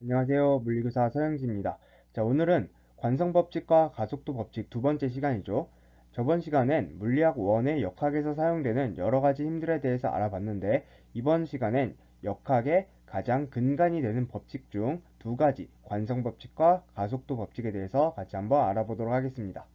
안녕하세요. 물리교사 서영지입니다. 자, 오늘은 관성법칙과 가속도 법칙 두 번째 시간이죠. 저번 시간엔 물리학 1의 역학에서 사용되는 여러 가지 힘들에 대해서 알아봤는데, 이번 시간엔 역학의 가장 근간이 되는 법칙 중 두 가지, 관성법칙과 가속도 법칙에 대해서 같이 한번 알아보도록 하겠습니다.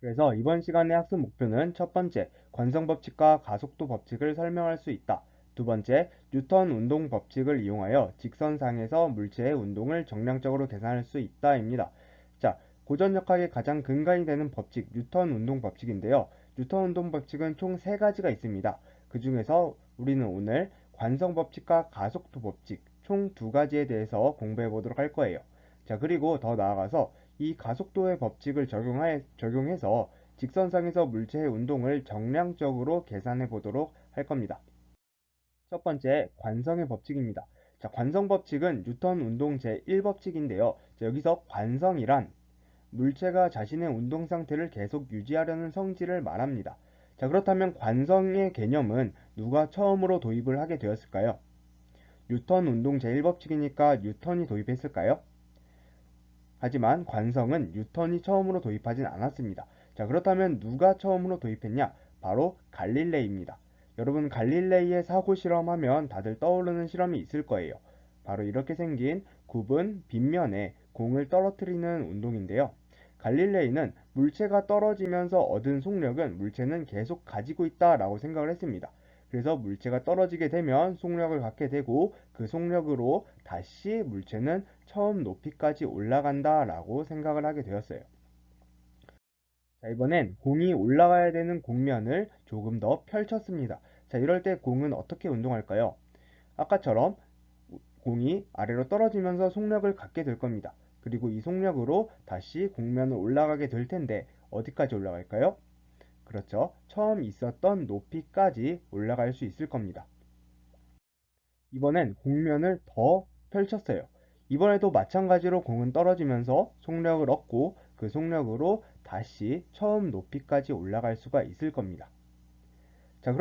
그래서 이번 시간의 학습 목표는 첫 번째, 관성법칙과 가속도 법칙을 설명할 수 있다. 두 번째, 뉴턴 운동 법칙을 이용하여 직선상에서 물체의 운동을 정량적으로 계산할 수 있다입니다. 자, 고전역학의 가장 근간이 되는 법칙, 뉴턴 운동 법칙인데요. 뉴턴 운동 법칙은 총 세 가지가 있습니다. 그 중에서 우리는 오늘 관성법칙과 가속도 법칙, 총 두 가지에 대해서 공부해 보도록 할 거예요. 자, 그리고 더 나아가서 이 가속도의 법칙을 적용해서 직선상에서 물체의 운동을 정량적으로 계산해 보도록 할 겁니다. 첫 번째, 관성의 법칙입니다. 자, 관성 법칙은 뉴턴 운동 제1법칙인데요. 여기서 관성이란 물체가 자신의 운동 상태를 계속 유지하려는 성질을 말합니다. 자, 그렇다면 관성의 개념은 누가 처음으로 도입을 하게 되었을까요? 뉴턴 운동 제1법칙이니까 뉴턴이 도입했을까요? 하지만 관성은 뉴턴이 처음으로 도입하진 않았습니다. 자, 그렇다면 누가 처음으로 도입했냐? 바로 갈릴레이입니다. 여러분, 갈릴레이의 사고 실험하면 다들 떠오르는 실험이 있을 거예요. 바로 이렇게 생긴 굽은 빗면에 공을 떨어뜨리는 운동인데요. 갈릴레이는 물체가 떨어지면서 얻은 속력은 물체는 계속 가지고 있다라고 생각을 했습니다. 그래서 물체가 떨어지게 되면 속력을 갖게 되고 그 속력으로 다시 물체는 처음 높이까지 올라간다 라고 생각을 하게 되었어요. 자, 이번엔 공이 올라가야 되는 공면을 조금 더 펼쳤습니다. 자, 이럴 때 공은 어떻게 운동할까요? 아까처럼 공이 아래로 떨어지면서 속력을 갖게 될 겁니다. 그리고 이 속력으로 다시 공면을 올라가게 될 텐데 어디까지 올라갈까요? 그렇죠. 처음 있었던 높이까지 올라갈 수 있을 겁니다. 이번엔 공면을 더 펼쳤어요. 이번에도 마찬가지로 공은 떨어지면서 속력을 얻고 그 속력으로 다시 처음 높이까지 올라갈 수가 있을 겁니다. 자,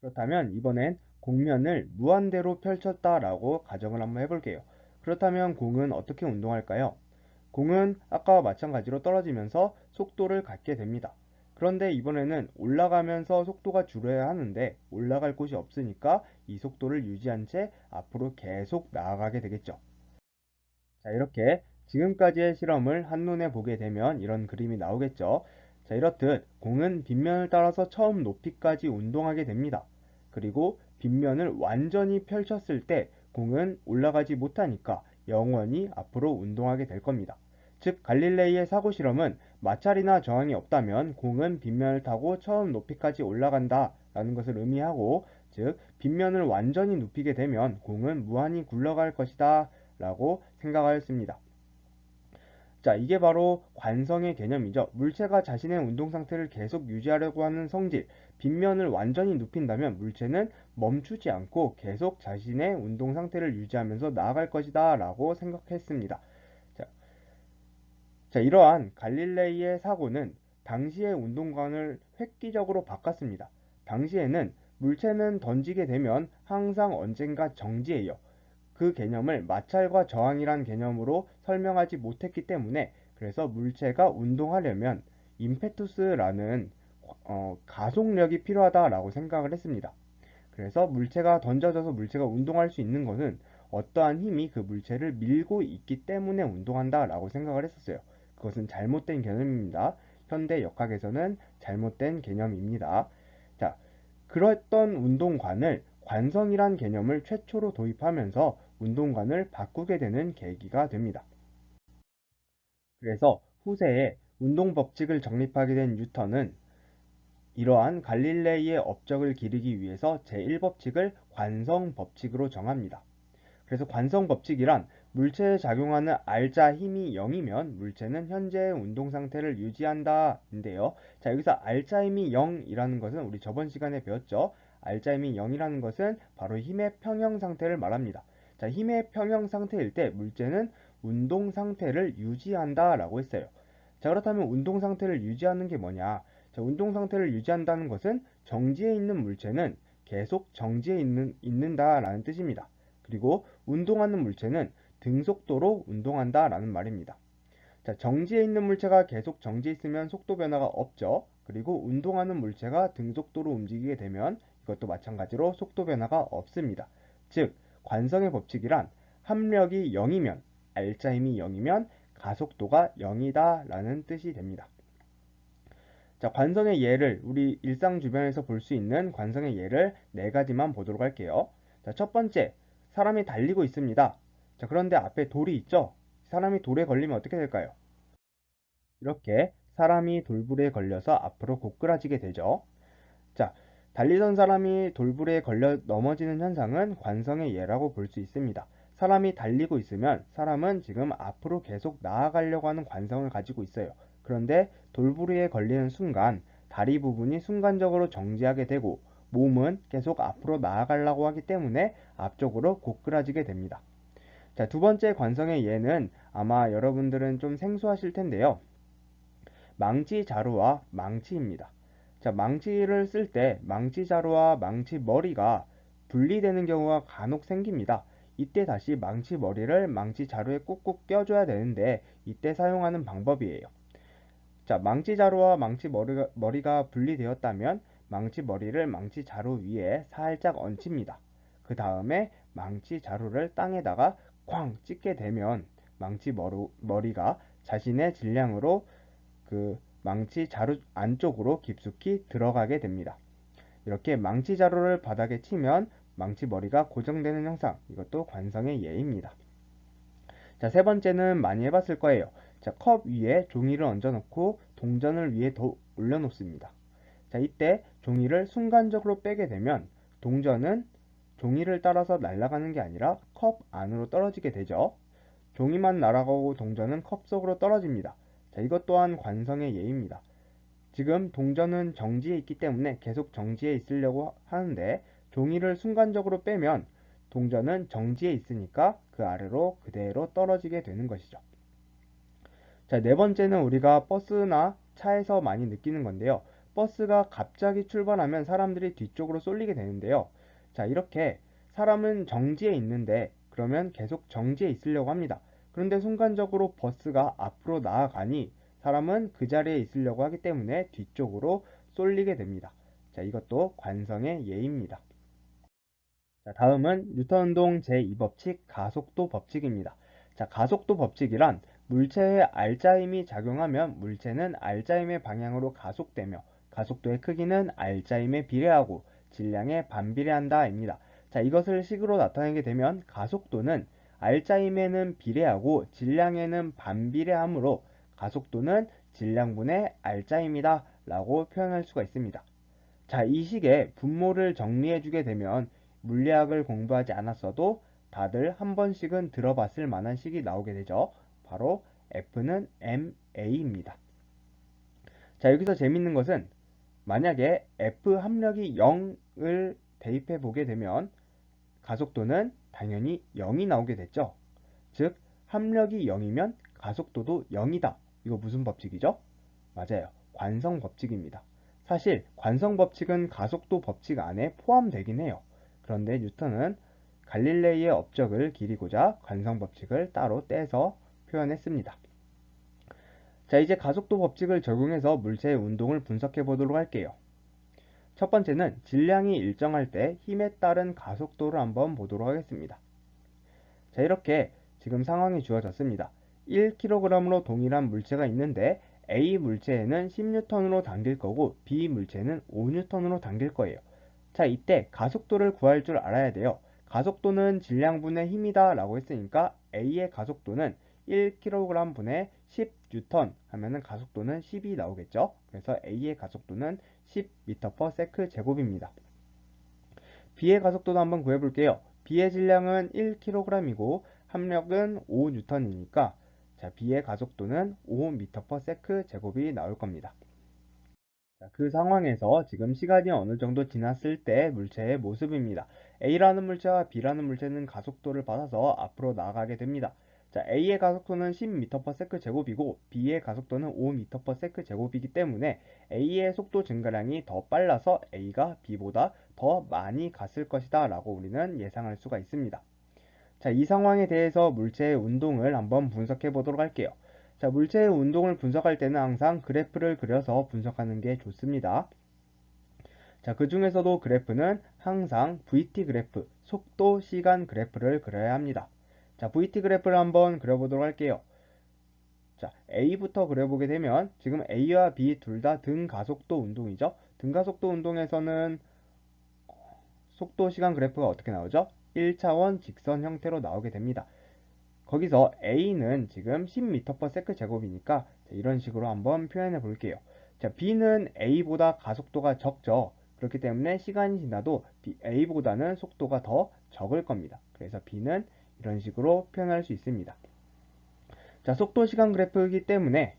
그렇다면 이번엔 공면을 무한대로 펼쳤다라고 가정을 한번 해볼게요. 그렇다면 공은 어떻게 운동할까요? 공은 아까와 마찬가지로 떨어지면서 속도를 갖게 됩니다. 그런데 이번에는 올라가면서 속도가 줄어야 하는데 올라갈 곳이 없으니까 이 속도를 유지한 채 앞으로 계속 나아가게 되겠죠. 자, 이렇게 지금까지의 실험을 한눈에 보게 되면 이런 그림이 나오겠죠. 자, 이렇듯 공은 빗면을 따라서 처음 높이까지 운동하게 됩니다. 그리고 빗면을 완전히 펼쳤을 때 공은 올라가지 못하니까 영원히 앞으로 운동하게 될 겁니다. 즉, 갈릴레이의 사고 실험은 마찰이나 저항이 없다면 공은 빗면을 타고 처음 높이까지 올라간다 라는 것을 의미하고, 즉 빗면을 완전히 눕히게 되면 공은 무한히 굴러갈 것이다 라고 생각하였습니다. 자, 이게 바로 관성의 개념이죠. 물체가 자신의 운동 상태를 계속 유지하려고 하는 성질, 빗면을 완전히 눕힌다면 물체는 멈추지 않고 계속 자신의 운동 상태를 유지하면서 나아갈 것이다 라고 생각했습니다. 자, 이러한 갈릴레이의 사고는 당시의 운동관을 획기적으로 바꿨습니다. 당시에는 물체는 던지게 되면 항상 언젠가 정지해요. 그 개념을 마찰과 저항이란 개념으로 설명하지 못했기 때문에, 그래서 물체가 운동하려면 임페투스라는 가속력이 필요하다라고 생각을 했습니다. 그래서 물체가 던져져서 물체가 운동할 수 있는 것은 어떠한 힘이 그 물체를 밀고 있기 때문에 운동한다라고 생각을 했었어요. 그것은 잘못된 개념입니다. 현대 역학에서는 잘못된 개념입니다. 자, 그랬던 운동관을 관성이란 개념을 최초로 도입하면서 운동관을 바꾸게 되는 계기가 됩니다. 그래서 후세에 운동 법칙을 정립하게 된 뉴턴은 이러한 갈릴레이의 업적을 기리기 위해서 제1법칙을 관성법칙으로 정합니다. 그래서 관성법칙이란 물체에 작용하는 알자 힘이 0이면 물체는 현재의 운동 상태를 유지한다 인데요. 자, 여기서 알자 힘이 0이라는 것은 우리 저번 시간에 배웠죠. 알자 힘이 0이라는 것은 바로 힘의 평형 상태를 말합니다. 자, 힘의 평형 상태일 때 물체는 운동 상태를 유지한다 라고 했어요. 자, 그렇다면 운동 상태를 유지하는 게 뭐냐? 자, 운동 상태를 유지한다는 것은 정지해 있는 물체는 계속 정지해 있는다라는 뜻입니다. 그리고 운동하는 물체는 등속도로 운동한다 라는 말입니다. 자, 정지해 있는 물체가 계속 정지해 있으면 속도 변화가 없죠. 그리고 운동하는 물체가 등속도로 움직이게 되면 이것도 마찬가지로 속도 변화가 없습니다. 즉, 관성의 법칙이란 합력이 0이면, 알짜 힘이 0이면 가속도가 0이다 라는 뜻이 됩니다. 자, 관성의 예를, 우리 일상 주변에서 볼 수 있는 관성의 예를 네 가지만 보도록 할게요. 자, 첫 번째, 사람이 달리고 있습니다. 자, 그런데 앞에 돌이 있죠? 사람이 돌에 걸리면 어떻게 될까요? 이렇게 사람이 돌불에 걸려서 앞으로 고꾸라지게 되죠. 자, 달리던 사람이 돌불에 걸려 넘어지는 현상은 관성의 예라고 볼 수 있습니다. 사람이 달리고 있으면 사람은 지금 앞으로 계속 나아가려고 하는 관성을 가지고 있어요. 그런데 돌부리에 걸리는 순간 다리 부분이 순간적으로 정지하게 되고 몸은 계속 앞으로 나아가려고 하기 때문에 앞쪽으로 고꾸라지게 됩니다. 자, 두 번째 관성의 예는 아마 여러분들은 좀 생소하실 텐데요. 망치 자루와 망치입니다. 자, 망치를 쓸 때 망치 자루와 망치 머리가 분리되는 경우가 간혹 생깁니다. 이때 다시 망치 머리를 망치 자루에 꾹꾹 껴줘야 되는데 이때 사용하는 방법이에요. 자, 망치 자루와 망치 머리가 분리되었다면 망치 머리를 망치 자루 위에 살짝 얹힙니다. 그 다음에 망치 자루를 땅에다가 쾅 찍게 되면 망치 머리가 자신의 질량으로 그 망치 자루 안쪽으로 깊숙이 들어가게 됩니다. 이렇게 망치 자루를 바닥에 치면 망치 머리가 고정되는 현상, 이것도 관성의 예입니다. 자, 세 번째는 많이 해봤을 거예요. 자, 컵 위에 종이를 얹어놓고 동전을 위에 더 올려놓습니다. 자, 이때 종이를 순간적으로 빼게 되면 동전은 종이를 따라서 날아가는 게 아니라 컵 안으로 떨어지게 되죠. 종이만 날아가고 동전은 컵 속으로 떨어집니다. 자, 이것 또한 관성의 예입니다. 지금 동전은 정지해 있기 때문에 계속 정지해 있으려고 하는데 종이를 순간적으로 빼면 동전은 정지해 있으니까 그 아래로 그대로 떨어지게 되는 것이죠. 자, 네 번째는 우리가 버스나 차에서 많이 느끼는 건데요. 버스가 갑자기 출발하면 사람들이 뒤쪽으로 쏠리게 되는데요. 자, 이렇게 사람은 정지해 있는데 그러면 계속 정지해 있으려고 합니다. 그런데 순간적으로 버스가 앞으로 나아가니 사람은 그 자리에 있으려고 하기 때문에 뒤쪽으로 쏠리게 됩니다. 자, 이것도 관성의 예입니다. 자, 다음은 뉴턴 운동 제2법칙 가속도 법칙입니다. 자, 가속도 법칙이란 물체에 알짜힘이 작용하면 물체는 알짜힘의 방향으로 가속되며 가속도의 크기는 알짜힘에 비례하고 질량에 반비례한다입니다. 자, 이것을 식으로 나타내게 되면 가속도는 알짜힘에는 비례하고 질량에는 반비례하므로 가속도는 질량분의 알짜힘이다 라고 표현할 수가 있습니다. 자, 이 식의 분모를 정리해주게 되면 물리학을 공부하지 않았어도 다들 한 번씩은 들어봤을 만한 식이 나오게 되죠. 바로 F는 ma입니다. 자, 여기서 재밌는 것은 만약에 F 합력이 0을 대입해 보게 되면 가속도는 당연히 0이 나오게 됐죠. 즉, 합력이 0이면 가속도도 0이다. 이거 무슨 법칙이죠? 맞아요. 관성 법칙입니다. 사실 관성 법칙은 가속도 법칙 안에 포함되긴 해요. 그런데 뉴턴은 갈릴레이의 업적을 기리고자 관성 법칙을 따로 떼서 표현했습니다. 자, 이제 가속도 법칙을 적용해서 물체의 운동을 분석해 보도록 할게요. 첫 번째는 질량이 일정할 때 힘에 따른 가속도를 한번 보도록 하겠습니다. 자, 이렇게 지금 상황이 주어졌습니다. 1kg으로 동일한 물체가 있는데 A 물체에는 10N으로 당길 거고 B 물체는 5N으로 당길 거예요. 자, 이때 가속도를 구할 줄 알아야 돼요. 가속도는 질량분의 힘이다 라고 했으니까 A의 가속도는 1kg 분의 10N 하면은 가속도는 10이 나오겠죠. 그래서 A의 가속도는 10m/s 제곱입니다. B의 가속도도 한번 구해볼게요. B의 질량은 1kg이고 합력은 5N이니까 자, B의 가속도는 5m/s 제곱이 나올 겁니다. 자, 그 상황에서 지금 시간이 어느 정도 지났을 때 물체의 모습입니다. A라는 물체와 B라는 물체는 가속도를 받아서 앞으로 나아가게 됩니다. 자, A의 가속도는 10m/s 제곱이고 B의 가속도는 5m/s 제곱이기 때문에 A의 속도 증가량이 더 빨라서 A가 B보다 더 많이 갔을 것이다 라고 우리는 예상할 수가 있습니다. 자, 이 상황에 대해서 물체의 운동을 한번 분석해 보도록 할게요. 자, 물체의 운동을 분석할 때는 항상 그래프를 그려서 분석하는 게 좋습니다. 자, 그 중에서도 그래프는 항상 VT 그래프, 속도 시간 그래프를 그려야 합니다. 자, VT 그래프를 한번 그려보도록 할게요. 자, A부터 그려보게 되면 지금 A와 B 둘 다 등가속도 운동이죠. 등가속도 운동에서는 속도 시간 그래프가 어떻게 나오죠? 1차원 직선 형태로 나오게 됩니다. 거기서 A는 지금 10m/s 제곱이니까 이런 식으로 한번 표현해 볼게요. 자, B는 A보다 가속도가 적죠. 그렇기 때문에 시간이 지나도 A보다는 속도가 더 적을 겁니다. 그래서 B는 이런 식으로 표현할 수 있습니다. 자, 속도 시간 그래프이기 때문에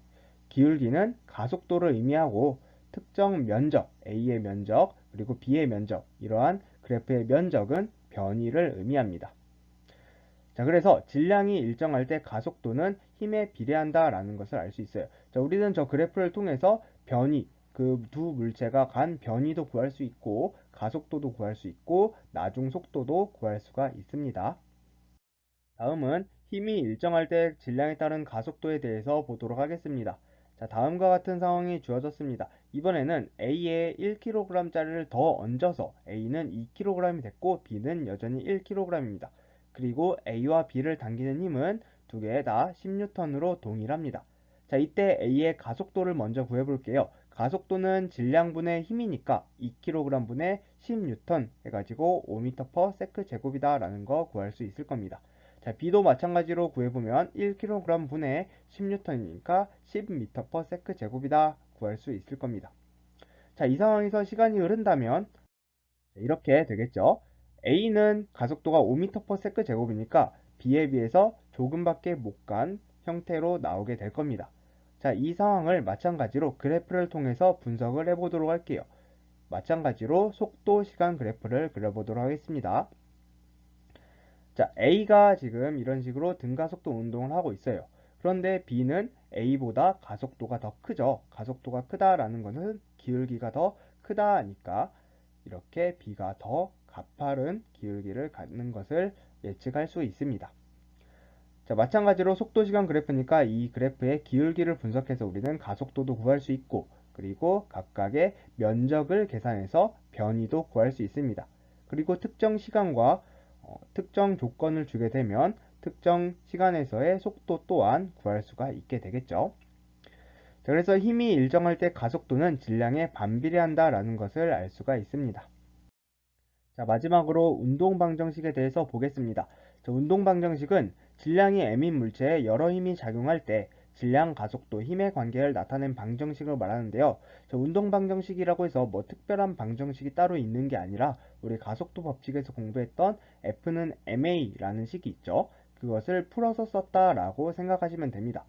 기울기는 가속도를 의미하고 특정 면적, A의 면적, 그리고 B의 면적, 이러한 그래프의 면적은 변위를 의미합니다. 자, 그래서 질량이 일정할 때 가속도는 힘에 비례한다라는 것을 알 수 있어요. 자, 우리는 저 그래프를 통해서 변위, 그 두 물체가 간 변위도 구할 수 있고, 가속도도 구할 수 있고, 나중 속도도 구할 수가 있습니다. 다음은 힘이 일정할 때 질량에 따른 가속도에 대해서 보도록 하겠습니다. 자, 다음과 같은 상황이 주어졌습니다. 이번에는 A에 1kg짜리를 더 얹어서 A는 2kg이 됐고 B는 여전히 1kg입니다. 그리고 A와 B를 당기는 힘은 두 개 다 10N으로 동일합니다. 자, 이때 A의 가속도를 먼저 구해볼게요. 가속도는 질량분의 힘이니까 2kg분의 10N 해가지고 5m/s 제곱이다 라는 거 구할 수 있을 겁니다. 자, B도 마찬가지로 구해보면 1kg 분의 10N이니까 10m/s 제곱이다 구할 수 있을 겁니다. 자, 이 상황에서 시간이 흐른다면 이렇게 되겠죠. A는 가속도가 5m/s 제곱이니까 B에 비해서 조금밖에 못 간 형태로 나오게 될 겁니다. 자, 이 상황을 마찬가지로 그래프를 통해서 분석을 해보도록 할게요. 마찬가지로 속도 시간 그래프를 그려보도록 하겠습니다. 자, A가 지금 이런 식으로 등가속도 운동을 하고 있어요. 그런데 B는 A보다 가속도가 더 크죠. 가속도가 크다라는 것은 기울기가 더 크다니까 이렇게 B가 더 가파른 기울기를 갖는 것을 예측할 수 있습니다. 자, 마찬가지로 속도 시간 그래프니까 이 그래프의 기울기를 분석해서 우리는 가속도도 구할 수 있고 그리고 각각의 면적을 계산해서 변위도 구할 수 있습니다. 그리고 특정 시간과 특정 조건을 주게 되면 특정 시간에서의 속도 또한 구할 수가 있게 되겠죠. 자, 그래서 힘이 일정할 때 가속도는 질량에 반비례한다라는 것을 알 수가 있습니다. 자, 마지막으로 운동 방정식에 대해서 보겠습니다. 자, 운동 방정식은 질량이 m인 물체에 여러 힘이 작용할 때 질량, 가속도, 힘의 관계를 나타낸 방정식을 말하는데요. 자, 운동 방정식이라고 해서 뭐 특별한 방정식이 따로 있는 게 아니라 우리 가속도 법칙에서 공부했던 F는 ma라는 식이 있죠. 그것을 풀어서 썼다라고 생각하시면 됩니다.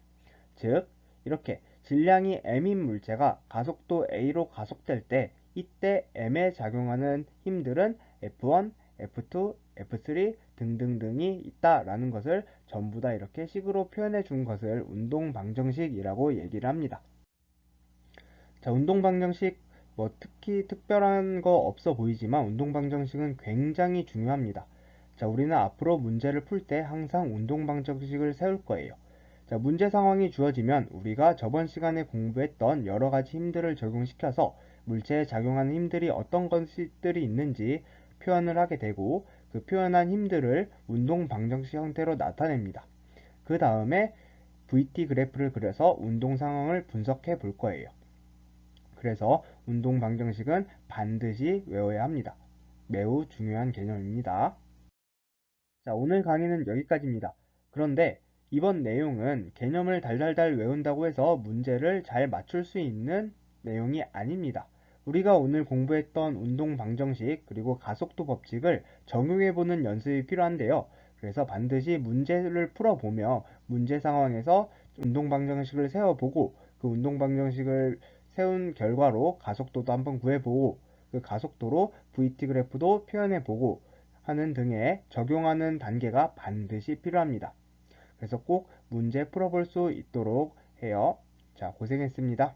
즉, 이렇게 질량이 m인 물체가 가속도 a로 가속될 때 이때 m에 작용하는 힘들은 F1, F2, F3 등등등이 있다라는 것을 전부 다 이렇게 식으로 표현해 준 것을 운동 방정식이라고 얘기를 합니다. 자, 운동 방정식 뭐 특히 특별한 거 없어 보이지만 운동 방정식은 굉장히 중요합니다. 자, 우리는 앞으로 문제를 풀 때 항상 운동 방정식을 세울 거예요. 자, 문제 상황이 주어지면 우리가 저번 시간에 공부했던 여러 가지 힘들을 적용시켜서 물체에 작용하는 힘들이 어떤 것들이 있는지 표현을 하게 되고 그 표현한 힘들을 운동 방정식 형태로 나타냅니다. 그 다음에 VT 그래프를 그려서 운동 상황을 분석해 볼 거예요. 그래서 운동 방정식은 반드시 외워야 합니다. 매우 중요한 개념입니다. 자, 오늘 강의는 여기까지입니다. 그런데 이번 내용은 개념을 달달달 외운다고 해서 문제를 잘 맞출 수 있는 내용이 아닙니다. 우리가 오늘 공부했던 운동 방정식 그리고 가속도 법칙을 적용해보는 연습이 필요한데요. 그래서 반드시 문제를 풀어보며 문제 상황에서 운동 방정식을 세워보고 그 운동 방정식을 세운 결과로 가속도도 한번 구해보고 그 가속도로 VT 그래프도 표현해보고 하는 등의 적용하는 단계가 반드시 필요합니다. 그래서 꼭 문제 풀어볼 수 있도록 해요. 자, 고생했습니다.